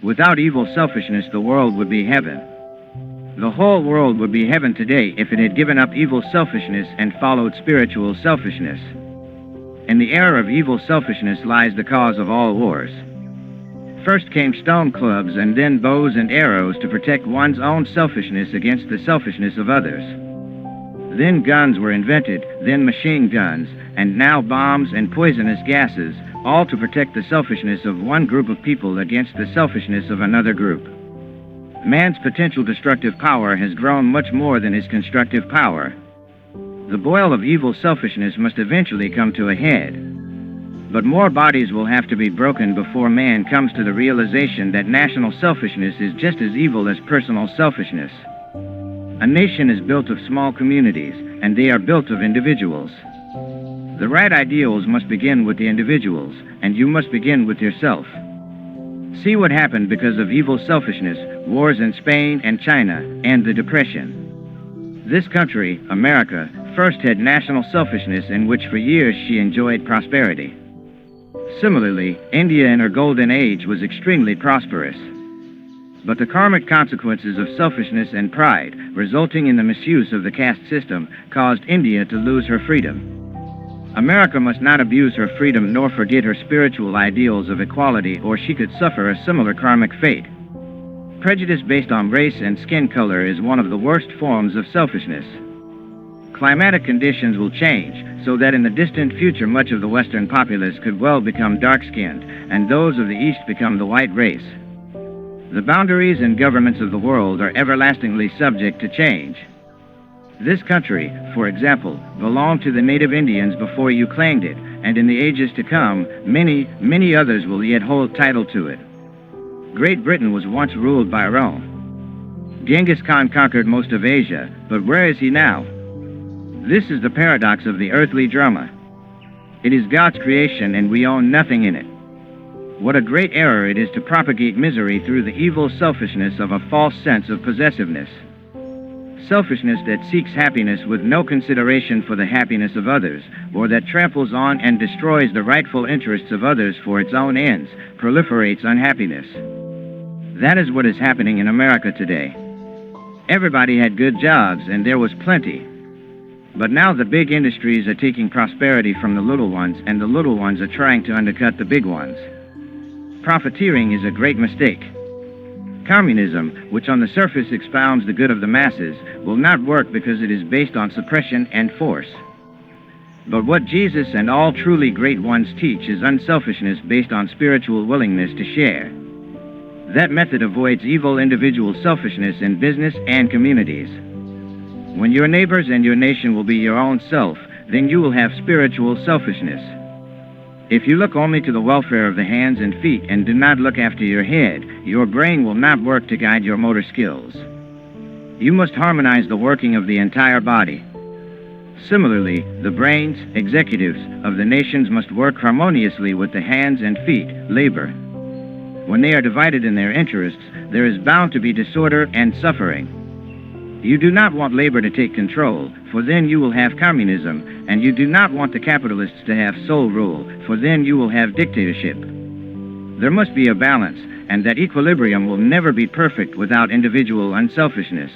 Without evil selfishness, the world would be heaven. The whole world would be heaven today if it had given up evil selfishness and followed spiritual selfishness. In the era of evil selfishness lies the cause of all wars. First came stone clubs and then bows and arrows to protect one's own selfishness against the selfishness of others. Then guns were invented, then machine guns, and now bombs and poisonous gases, all to protect the selfishness of one group of people against the selfishness of another group. Man's potential destructive power has grown much more than his constructive power. The boil of evil selfishness must eventually come to a head. But more bodies will have to be broken before man comes to the realization that national selfishness is just as evil as personal selfishness. A nation is built of small communities, and they are built of individuals. The right ideals must begin with the individuals, and you must begin with yourself. See what happened because of evil selfishness, wars in Spain and China, and the Depression. This country, America, first had national selfishness in which for years she enjoyed prosperity. Similarly, India in her golden age was extremely prosperous. But the karmic consequences of selfishness and pride, resulting in the misuse of the caste system, caused India to lose her freedom. America must not abuse her freedom nor forget her spiritual ideals of equality, or she could suffer a similar karmic fate. Prejudice based on race and skin color is one of the worst forms of selfishness. Climatic conditions will change, so that in the distant future much of the Western populace could well become dark-skinned, and those of the East become the white race. The boundaries and governments of the world are everlastingly subject to change. This country, for example, belonged to the native Indians before you claimed it, and in the ages to come, many others will yet hold title to it. Great Britain was once ruled by Rome. Genghis Khan conquered most of Asia, but where is he now? This is the paradox of the earthly drama. It is God's creation, and we own nothing in it. What a great error it is to propagate misery through the evil selfishness of a false sense of possessiveness. Selfishness that seeks happiness with no consideration for the happiness of others, or that tramples on and destroys the rightful interests of others for its own ends, proliferates unhappiness. That is what is happening in America today. Everybody had good jobs, and there was plenty. But now the big industries are taking prosperity from the little ones, and the little ones are trying to undercut the big ones. Profiteering is a great mistake. Communism, which on the surface expounds the good of the masses, will not work because it is based on suppression and force. But what Jesus and all truly great ones teach is unselfishness based on spiritual willingness to share. That method avoids evil individual selfishness in business and communities. When your neighbors and your nation will be your own self, then you will have spiritual selfishness. If you look only to the welfare of the hands and feet and do not look after your head, your brain will not work to guide your motor skills. You must harmonize the working of the entire body. Similarly, the brains, executives of the nations must work harmoniously with the hands and feet, labor. When they are divided in their interests, there is bound to be disorder and suffering. You do not want labor to take control, for then you will have communism, and you do not want the capitalists to have sole rule, for then you will have dictatorship. There must be a balance, and that equilibrium will never be perfect without individual unselfishness.